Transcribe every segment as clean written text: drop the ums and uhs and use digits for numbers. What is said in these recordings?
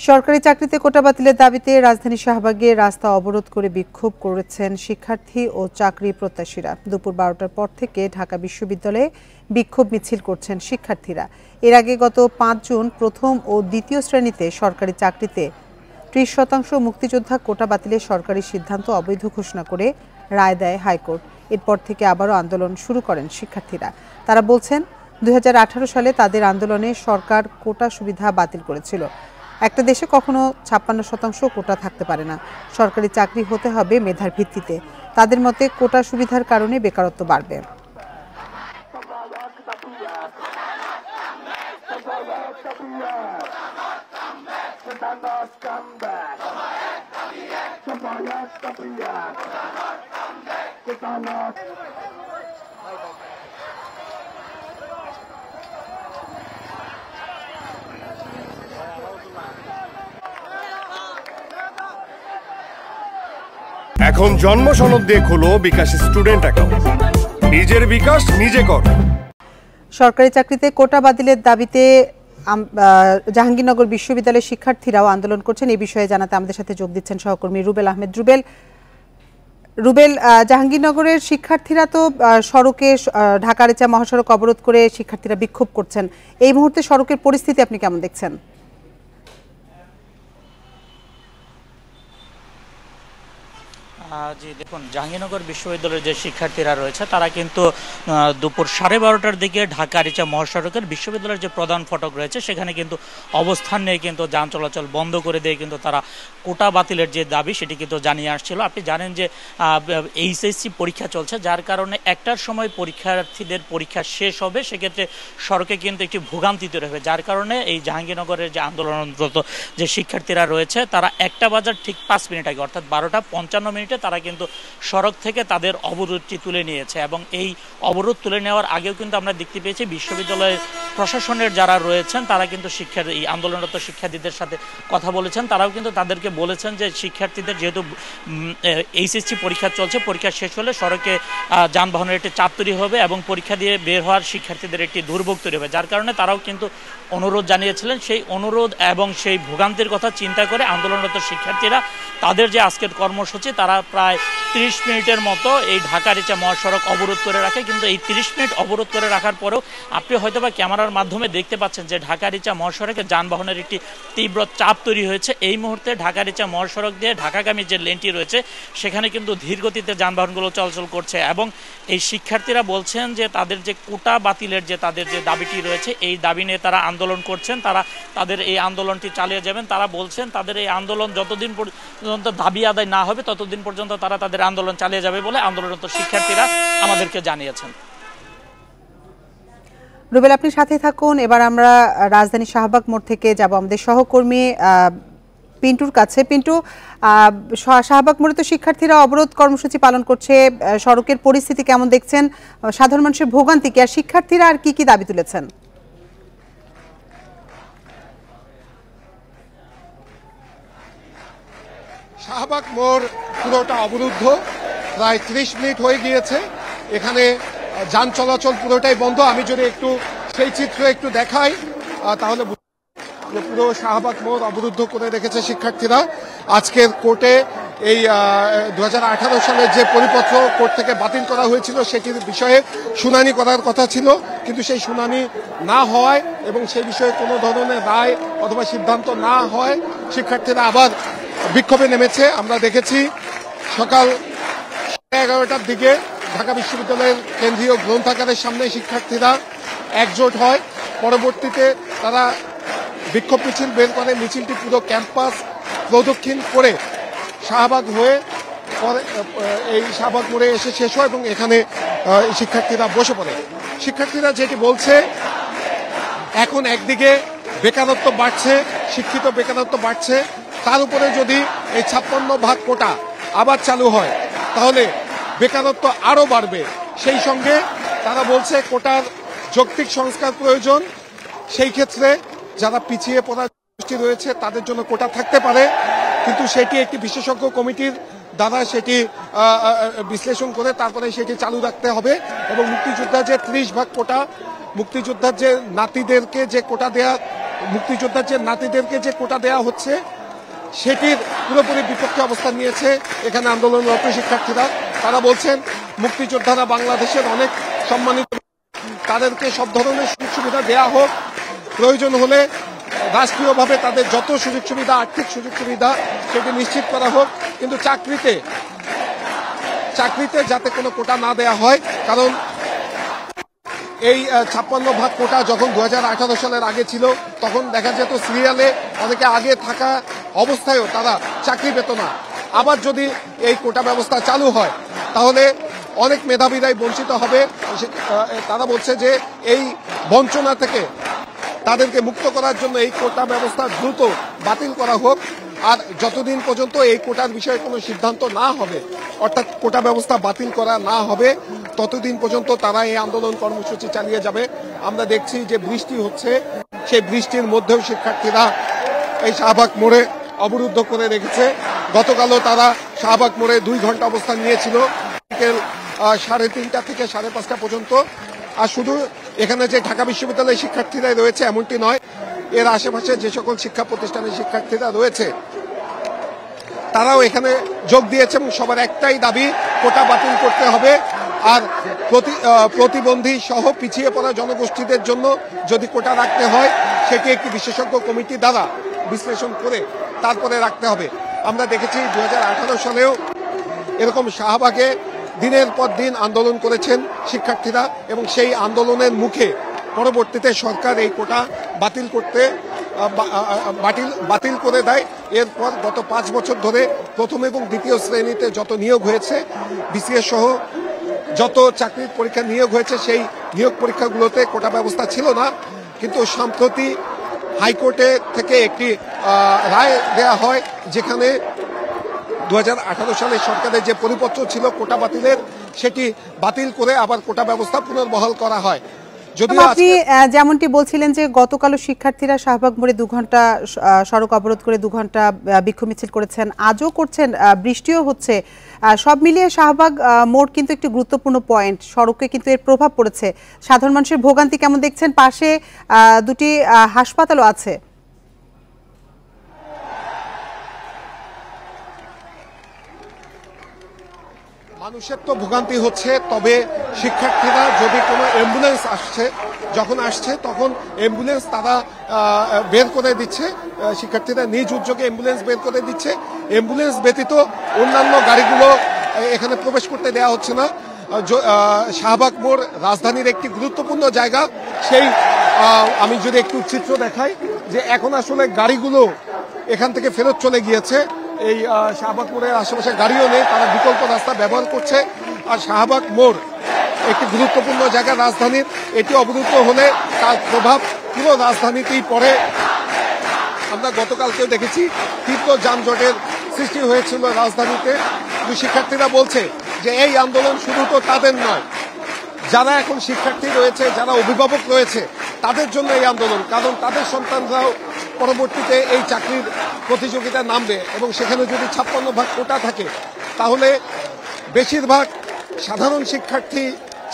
সরকারি চাকরিতে কোটা বাতিলের দাবিতে রাজধানী শাহবাগে রাস্তা অবরোধ করে বিক্ষোভ করেছেন শিক্ষার্থী ও চাকরি প্রত্যাশীরা। দুপুর ১২টার পর থেকে ঢাকা বিশ্ববিদ্যালয়ে বিক্ষোভ মিছিল করছেন শিক্ষার্থীরা। এর আগে গত ৫ জুন প্রথম ও দ্বিতীয় শ্রেণীতে সরকারি চাকরিতে ৩০% মুক্তিযোদ্ধা কোটা বাতিলের সরকারি সিদ্ধান্ত অবৈধ ঘোষণা করে রায় দেয় হাইকোর্ট। এরপর থেকে আবারও আন্দোলন শুরু করেন শিক্ষার্থীরা। তারা বলছেন ২০১৮ সালে তাদের আন্দোলনে সরকার কোটা সুবিধা বাতিল করেছিল। একটা দেশে কখনো ৫৬% কোটা থাকতে পারে না। সরকারি চাকরি হতে হবে মেধার ভিত্তিতে। তাদের মতে কোটা সুবিধার কারণে বেকারত্ব বাড়বে। এখন জন্ম সনদ দিয়ে খোলো বিকাশ স্টুডেন্ট অ্যাকাউন্ট। নিজের বিকাশ নিজে কর। সরকারি চাকরিতে কোটা বাতিলের দাবিতে জাহাঙ্গীরনগর বিশ্ববিদ্যালয়ের শিক্ষার্থীরাও আন্দোলন করছেন। এই বিষয়ে জানাতে আমাদের সাথে যোগ দিচ্ছেন সহকর্মী রুবেল আহমেদ। রুবেল, জাহাঙ্গীরনগরের শিক্ষার্থীরা তো সড়কে ঢাকা আরিচা মহাসড়ক অবরোধ করে শিক্ষার্থীরা বিক্ষোভ করছেন। এই মুহূর্তে সড়কের পরিস্থিতি আপনি কেমন দেখছেন? জি দেখুন, জাহাঙ্গীরনগর বিশ্ববিদ্যালয়ের যে শিক্ষার্থীরা রয়েছে তারা কিন্তু দুপুর 12:30টার দিকে ঢাকা আরিচা মহাসড়কের বিশ্ববিদ্যালয়ের যে প্রধান ফটক রয়েছে সেখানে কিন্তু অবস্থান নিয়ে কিন্তু যান চলাচল বন্ধ করে দিয়ে কিন্তু তারা কোটা বাতিলের যে দাবি সেটি কিন্তু জানিয়ে আসছিল। আপনি জানেন যে এইচএসসি পরীক্ষা চলছে, যার কারণে একটার সময় পরীক্ষার্থীদের পরীক্ষা শেষ হবে, সেক্ষেত্রে সড়কে কিন্তু একটি ভোগান্তি তৈরি হবে, যার কারণে এই জাহাঙ্গীরনগরের যে আন্দোলনরত যে শিক্ষার্থীরা রয়েছে তারা 1টা বাজার ঠিক 5 মিনিট আগে অর্থাৎ 12:55 তারা কিন্তু সড়ক থেকে তাদের অবরোধটি তুলে নিয়েছে। এবং এই অবরোধ তুলে নেওয়ার আগেও কিন্তু আমরা দেখতে পেয়েছি বিশ্ববিদ্যালয়ের প্রশাসনের যারা রয়েছেন তারা কিন্তু এই আন্দোলনরত শিক্ষার্থীদের সাথে কথা বলেছেন। তারাও কিন্তু তাদেরকে বলেছেন যে শিক্ষার্থীদের যেহেতু এইচএসসি পরীক্ষা চলছে, পরীক্ষা শেষ হলে সড়কে যানবাহনের একটি চাপ তৈরি হবে এবং পরীক্ষা দিয়ে বের হওয়ার শিক্ষার্থীদের একটি দুর্ভোগ তৈরি হবে, যার কারণে তারাও কিন্তু অনুরোধ জানিয়েছিলেন। সেই অনুরোধ এবং সেই ভোগান্তির কথা চিন্তা করে আন্দোলনরত শিক্ষার্থীরা তাদের যে আজকের কর্মসূচি তারা প্রায় 30 মিনিটের মতো এই ঢাকা আরিচা মহাসড়ক অবরোধ করে রাখে। কিন্তু এই 30 মিনিট অবরোধ করে রাখার পরেও আপনি হয়তোবা ক্যামেরার মাধ্যমে দেখতে পাচ্ছেন যে ঢাকা আরিচা মহাসড়কে যানবাহনের একটি তীব্র চাপ তৈরি হয়েছে। এই মুহূর্তে ঢাকা আরিচা মহাসড়ক দিয়ে ঢাকাগামী যে লেনটি রয়েছে সেখানে কিন্তু ধীর গতিতে যানবাহনগুলো চলাচল করছে। এবং এই শিক্ষার্থীরা বলছেন যে তাদের যে কোটা বাতিলের যে তাদের যে দাবিটি রয়েছে এই দাবি নিয়ে তারা আন্দোলন করছেন, তারা তাদের এই আন্দোলনটি চালিয়ে যাবেন। তারা বলছেন তাদের এই আন্দোলন যতদিন পর্যন্ত দাবি আদায় না হবে ততদিন পর্যন্ত তারা তাদের আন্দোলন চালিয়ে যাবে বলে আন্দোলনরত শিক্ষার্থীরা আমাদেরকে জানিয়েছেন। রুবেল, আপনি সাথে থাকুন। এবার আমরা রাজধানী শাহবাগ মোড় থেকে যাব আমাদের সহকর্মী পিন্টুর কাছে। পিন্টু, শাহবাগ মোড়ে তো শিক্ষার্থীরা অবরোধ কর্মসূচি পালন করছে, সড়কের পরিস্থিতি কেমন দেখছেন? সাধারণ মানুষের ভোগান্তি কি, আর শিক্ষার্থীরা আর কি কি দাবি তুলেছেন? শাহবাগ মোড় পুরোটা অবরুদ্ধ, প্রায় 30 মিনিট হয়ে গিয়েছে। এখানে যান চলাচল পুরোটাই বন্ধ। আমি যদি একটু সেই চিত্র একটু দেখাই তাহলে পুরো শাহবাগ মোড় অবরুদ্ধ করে রেখেছে শিক্ষার্থীরা। আজকের কোর্টে এই 2018 সালের যে পরিপত্র কোর্ট থেকে বাতিল করা হয়েছিল সেটির বিষয়ে শুনানি করার কথা ছিল, কিন্তু সেই শুনানি না হওয়ায় এবং সেই বিষয়ে কোনো ধরনের রায় অথবা সিদ্ধান্ত না হয় শিক্ষার্থীরা আবার বিক্ষোভে নেমেছে। আমরা দেখেছি সকাল 11টার দিকে ঢাকা বিশ্ববিদ্যালয়ের কেন্দ্রীয় গ্রন্থাগারের সামনে শিক্ষার্থীরা একজোট হয়। পরবর্তীতে তারা বিক্ষোভ মিছিল বের করে, মিছিলটি পুরো ক্যাম্পাস প্রদক্ষিণ করে শাহবাগ হয়ে এই শাহবাগ মোড়ে এসে শেষ হয় এবং এখানে শিক্ষার্থীরা বসে পড়ে। শিক্ষার্থীরা যেটি বলছে, এখন একদিকে বেকারত্ব বাড়ছে, শিক্ষিত বেকারত্ব বাড়ছে, তার উপরে যদি এই 56% কোটা আবার চালু হয় তাহলে বেকারত্ব আরো বাড়বে। সেই সঙ্গে তারা বলছে কোটার যৌক্তিক সংস্কার প্রয়োজন। সেই ক্ষেত্রে যারা পিছিয়ে পড়া গোষ্ঠী রয়েছে তাদের জন্য কোটা থাকতে পারে, কিন্তু সেটি একটি বিশেষজ্ঞ কমিটির দ্বারা সেটি বিশ্লেষণ করে তারপরে সেটি চালু রাখতে হবে। এবং মুক্তিযোদ্ধা যে 30% কোটা, মুক্তিযোদ্ধার যে নাতিদেরকে যে কোটা দেওয়ার মুক্তিযোদ্ধার যে নাতিদেরকে যে কোটা দেওয়া হচ্ছে সেটির পুরোপুরি বিপক্ষে অবস্থান নিয়েছে এখানে আন্দোলনরত শিক্ষার্থীরা। তারা বলছেন মুক্তিযোদ্ধারা বাংলাদেশের অনেক সম্মানিত, তাদেরকে সব ধরনের সুযোগ সুবিধা দেওয়া হোক, প্রয়োজন হলে রাষ্ট্রীয়ভাবে তাদের যত সুযোগ সুবিধা, আর্থিক সুযোগ সুবিধা সেটি নিশ্চিত করা হোক, কিন্তু চাকরিতে যাতে কোনো কোটা না দেয়া হয়। কারণ এই 56 ভাগ কোটা যখন 2018 সালের আগে ছিল তখন দেখা যেত সিরিয়ালে অনেকে আগে থাকা অবস্থায়ও তারা চাকরি পেত না। আবার যদি এই কোটা ব্যবস্থা চালু হয় তাহলে অনেক মেধাবীরাই বঞ্চিত হবে। তারা বলছে যে এই বঞ্চনা থেকে তাদেরকে মুক্ত করার জন্য এই কোটা ব্যবস্থা দ্রুত বাতিল করা হোক। আর যতদিন পর্যন্ত এই কোটার বিষয়ে কোনো সিদ্ধান্ত না হবে, অর্থাৎ কোটা ব্যবস্থা বাতিল করা না হবে, ততদিন পর্যন্ত তারা এই আন্দোলন কর্মসূচি চালিয়ে যাবে। আমরা দেখছি যে বৃষ্টি হচ্ছে, সেই বৃষ্টির মধ্যেও শিক্ষার্থীরা এই শাহবাগ মোড়ে অবরুদ্ধ করে রেখেছে। গতকালও তারা শাহবাগ মোড়ে 2 ঘন্টা অবস্থান নিয়েছিল, বিকেল 3:30 থেকে 5:30 পর্যন্ত। আর শুধু এখানে যে ঢাকা বিশ্ববিদ্যালয়ের শিক্ষার্থীরাই রয়েছে এমনটি নয়, এর আশেপাশে যে সকল শিক্ষা প্রতিষ্ঠানের শিক্ষার্থীরা রয়েছে তারাও এখানে যোগ দিয়েছে এবং সবার একটাই দাবি, কোটা বাতিল করতে হবে। আর প্রতিবন্ধী সহ পিছিয়ে পড়া জনগোষ্ঠীদের জন্য যদি কোটা রাখতে হয় সেটি একটি বিশেষজ্ঞ কমিটি দ্বারা বিশ্লেষণ করে তারপরে রাখতে হবে। আমরা দেখেছি 2018 সালেও এরকম শাহবাগে দিনের পর দিন আন্দোলন করেছেন শিক্ষার্থীরা এবং সেই আন্দোলনের মুখে পরবর্তীতে সরকার এই কোটা বাতিল করে দেয়। এরপর গত 5 বছর ধরে প্রথম এবং দ্বিতীয় শ্রেণীতে যত নিয়োগ হয়েছে, বিসিএস সহ যত চাকরির পরীক্ষা নিয়োগ হয়েছে, সেই নিয়োগ পরীক্ষাগুলোতে কোটা ব্যবস্থা ছিল না। কিন্তু সম্প্রতি হাইকোর্টে থেকে একটি রায় দেয়া হয় যেখানে 2018 সালে সরকারের যে পরিপত্র ছিল কোটা বাতিলের, সেটি বাতিল করে আবার কোটা ব্যবস্থা পুনর্বহাল করা হয়। যদিও আপনি যেমনটি বলছিলেন যে গতকালও শিক্ষার্থীরা শাহবাগ মোড়ে 2 ঘন্টা সড়ক অবরোধ করে 2 ঘন্টা বিক্ষোভ মিছিল করেছেন, আজও করছেন, বৃষ্টিও হচ্ছে। সব মিলিয়ে শাহবাগ মোড় কিন্তু একটি গুরুত্বপূর্ণ পয়েন্ট, সড়কে কিন্তু এর প্রভাব পড়েছে। সাধারণ মানুষের ভোগান্তি কেমন দেখছেন? পাশে 2টি হাসপাতালও আছে। মানুষের তো ভোগান্তি হচ্ছে, তবে শিক্ষার্থীরা যদি কোনো অ্যাম্বুলেন্স যখন আসছে তখন অ্যাম্বুলেন্স তারা বের করে দিচ্ছে, শিক্ষার্থীরা নিজ উদ্যোগে অ্যাম্বুলেন্স বের করে দিচ্ছে। অ্যাম্বুলেন্স ব্যতীত অন্যান্য গাড়িগুলো এখানে প্রবেশ করতে দেওয়া হচ্ছে না। শাহবাগ মোড় রাজধানীর একটি গুরুত্বপূর্ণ জায়গা। সেই আমি যদি একটু চিত্র দেখাই যে এখন আসলে গাড়িগুলো এখান থেকে ফেরত চলে গিয়েছে। এই শাহবাগ মোড়ের আশেপাশে গাড়িও নেই, তারা বিকল্প রাস্তা ব্যবহার করছে। আর শাহবাগ মোড় একটি গুরুত্বপূর্ণ জায়গা রাজধানীর, এটি অবরুদ্ধ হলে তার প্রভাব পুরো রাজধানীতেই পড়ে। আমরা গতকালকেও দেখেছি তীব্র যানজটের সৃষ্টি হয়েছিল রাজধানীতে। শিক্ষার্থীরা বলছে যে এই আন্দোলন শুধু তো তাদের নয়, যারা এখন শিক্ষার্থী রয়েছে, যারা অভিভাবক রয়েছে, তাদের জন্য এই আন্দোলন। কারণ তাদের সন্তানরাও পরবর্তীতে এই চাকরির প্রতিযোগিতায় নামবে এবং সেখানে যদি 56 ভাগ কোটা থাকে তাহলে বেশিরভাগ সাধারণ শিক্ষার্থী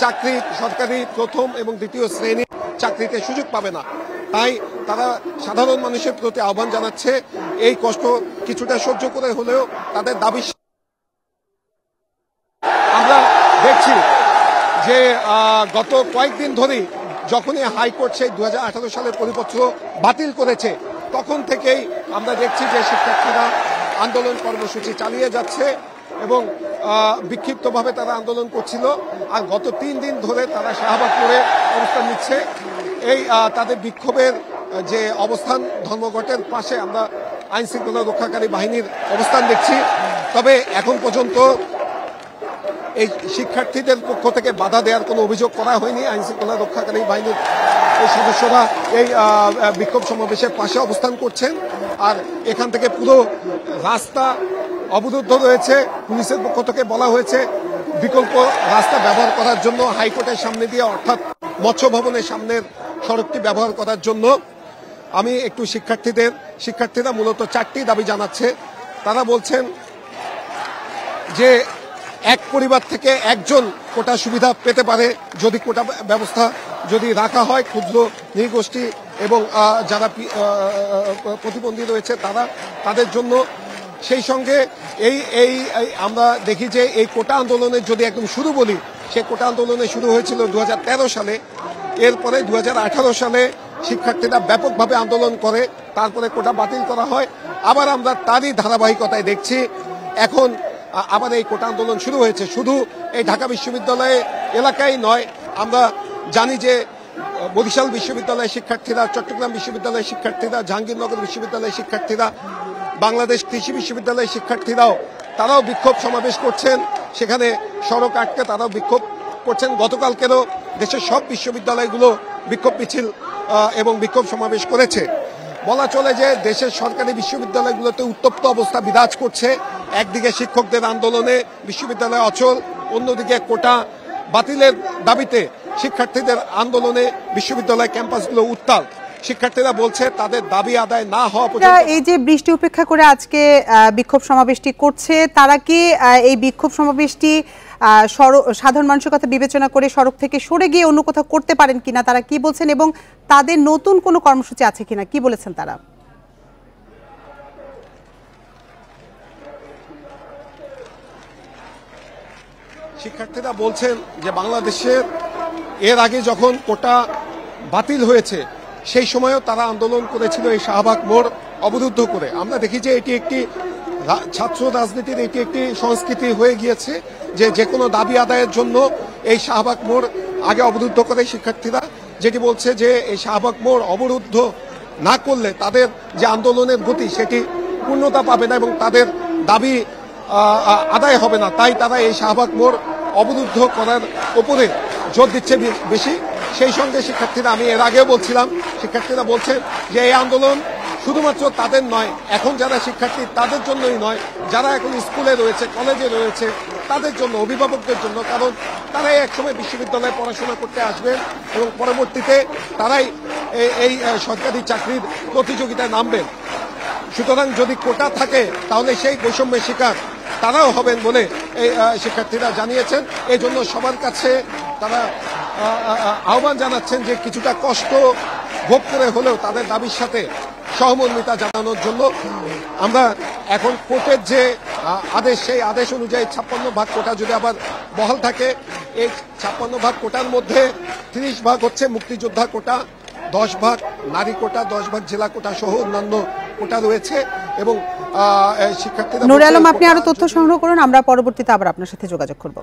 চাকরি, সরকারি প্রথম এবং দ্বিতীয় শ্রেণীর চাকরিতে সুযোগ পাবে না। তাই তারা সাধারণ মানুষের প্রতি আহ্বান জানাচ্ছে এই কষ্ট কিছুটা সহ্য করে হলেও তাদের দাবি। আমরা দেখছি যে গত কয়েকদিন ধরেই যখনই হাইকোর্ট সেই 2018 সালের পরিপত্র বাতিল করেছে তখন থেকেই আমরা দেখছি যে শিক্ষার্থীরা আন্দোলন কর্মসূচি চালিয়ে যাচ্ছে এবং বিক্ষিপ্তভাবে তারা আন্দোলন করছিল। আর গত 3 দিন ধরে তারা শাহবাগ মোড়ে অবস্থান নিচ্ছে। এই তাদের বিক্ষোভের যে অবস্থান, ধর্মঘটের পাশে আমরা আইন শৃঙ্খলা রক্ষাকারী বাহিনীর অবস্থান দেখছি। তবে এখন পর্যন্ত এই শিক্ষার্থীদের পক্ষ থেকে বাধা দেওয়ার কোনো অভিযোগ করা হয়নি। আইন শৃঙ্খলা রক্ষাকারী বাহিনীর সদস্যরা এই বিক্ষোভ সমাবেশের পাশে অবস্থান করছেন। আর এখান থেকে পুরো রাস্তা অবরুদ্ধ রয়েছে। পুলিশের পক্ষ থেকে বলা হয়েছে বিকল্প রাস্তা ব্যবহার করার জন্য, হাইকোর্টের সামনে দিয়ে অর্থাৎ মৎস্য ভবনের সামনের সড়কটি ব্যবহার করার জন্য। আমি একটু শিক্ষার্থীরা মূলত 4টি দাবি জানাচ্ছে। তারা বলছেন যে এক পরিবার থেকে একজন কোটা সুবিধা পেতে পারে যদি কোটা ব্যবস্থা যদি রাখা হয়। ক্ষুদ্র নৃগোষ্ঠী এবং যারা প্রতিবন্ধী রয়েছে তাদের জন্য। সেই সঙ্গে এই আমরা দেখি যে এই কোটা আন্দোলনের যদি একদম শুরু বলি, সেই কোটা আন্দোলনে শুরু হয়েছিল 2013 সালে। এরপরে 2018 সালে শিক্ষার্থীরা ব্যাপকভাবে আন্দোলন করে, তারপরে কোটা বাতিল করা হয়। আবার আমরা তারই ধারাবাহিকতায় দেখছি এখন আবার এই কোটা আন্দোলন শুরু হয়েছে। শুধু এই ঢাকা বিশ্ববিদ্যালয় এলাকায় নয়, আমরা জানি যে বরিশাল বিশ্ববিদ্যালয়ের শিক্ষার্থীরা, চট্টগ্রাম বিশ্ববিদ্যালয়ের শিক্ষার্থীরা, জাহাঙ্গীরনগর বিশ্ববিদ্যালয়ের শিক্ষার্থীরা, বাংলাদেশ কৃষি বিশ্ববিদ্যালয়ের তারাও বিক্ষোভ সমাবেশ করছেন। সেখানে সড়ক আটকে তারাও বিক্ষোভ করছেন। গতকালকেরও দেশের সব বিশ্ববিদ্যালয়গুলো বিক্ষোভ মিছিল এবং বিক্ষোভ সমাবেশ করেছে। বলা চলে যে দেশের সরকারি বিশ্ববিদ্যালয়গুলোতে উত্তপ্ত অবস্থা বিরাজ করছে। একদিকে শিক্ষকদের আন্দোলনে বিশ্ববিদ্যালয় অচল, অন্যদিকে কোটা বাতিলের দাবিতে শিক্ষার্থীদের আন্দোলনে বিশ্ববিদ্যালয় ক্যাম্পাসগুলো উত্তাল। শিক্ষার্থীরা বলছে তাদের দাবি আদায় না হওয়া পর্যন্ত। এই যে বৃষ্টি উপেক্ষা করে আজকে বিক্ষোভ সমাবেশটি করছে, তারা কি এই বিক্ষোভ সমাবেশটি সাধারণ মানুষের কথা বিবেচনা করে সড়ক থেকে সরে গিয়ে অন্য কোথাও করতে পারেন কিনা, তারা কি বলছেন, এবং তাদের নতুন কোনো কর্মসূচি আছে কিনা, কি বলেছেন তারা? শিক্ষার্থীরা বলছেন যে বাংলাদেশের এর আগে যখন কোটা বাতিল হয়েছে সেই সময়ও তারা আন্দোলন করেছিল এই শাহবাগ মোড় অবরুদ্ধ করে। আমরা দেখি যে এটি একটি ছাত্র রাজনীতির এটি একটি সংস্কৃতি হয়ে গিয়েছে যে কোনো দাবি আদায়ের জন্য এই শাহবাগ মোড় আগে অবরুদ্ধ করে শিক্ষার্থীরা, যেটি বলছে যে এই শাহবাগ মোড় অবরুদ্ধ না করলে তাদের যে আন্দোলনের গতি সেটি পূর্ণতা পাবে না এবং তাদের দাবি আদায় হবে না। তাই তারা এই শাহবাগ মোড় অবরুদ্ধ করার উপরে জোর দিচ্ছে বেশি। সেই সঙ্গে শিক্ষার্থীরা, আমি এর আগেও বলছিলাম, শিক্ষার্থীরা বলছেন যে এই আন্দোলন শুধুমাত্র তাদের নয়, এখন যারা শিক্ষার্থী তাদের জন্যই নয়, যারা এখন স্কুলে রয়েছে, কলেজে রয়েছে তাদের জন্য, অভিভাবকদের জন্য। কারণ তারাই একসময় বিশ্ববিদ্যালয়ে পড়াশোনা করতে আসবেন এবং পরবর্তীতে তারাই এই সরকারি চাকরির প্রতিযোগিতায় নামবেন। সুতরাং যদি কোটা থাকে তাহলে সেই বৈষম্যের শিকার তারাও হবেন বলে এই শিক্ষার্থীরা জানিয়েছেন। এই জন্য সবার কাছে তারা আহ্বান জানাচ্ছেন যে কিছুটা কষ্ট ভোগ করে হলেও তাদের দাবির সাথে সহমর্মিতা জানানোর জন্য। আমরা এখন কোর্টের যে আদেশ, সেই আদেশ অনুযায়ী 56 ভাগ কোটা যদি আবার বহাল থাকে, এই 56 ভাগ কোটার মধ্যে 30 ভাগ হচ্ছে মুক্তিযোদ্ধা কোটা, 10 ভাগ নারী কোটা, 10 ভাগ জেলা কোটা সহ অন্যান্য কোটা রয়েছে। এবং শিক্ষার্থীরা, নূরে আলম, আপনি আরো তথ্য সংগ্রহ করুন, আমরা পরবর্তীতে আবার আপনার সাথে যোগাযোগ করব।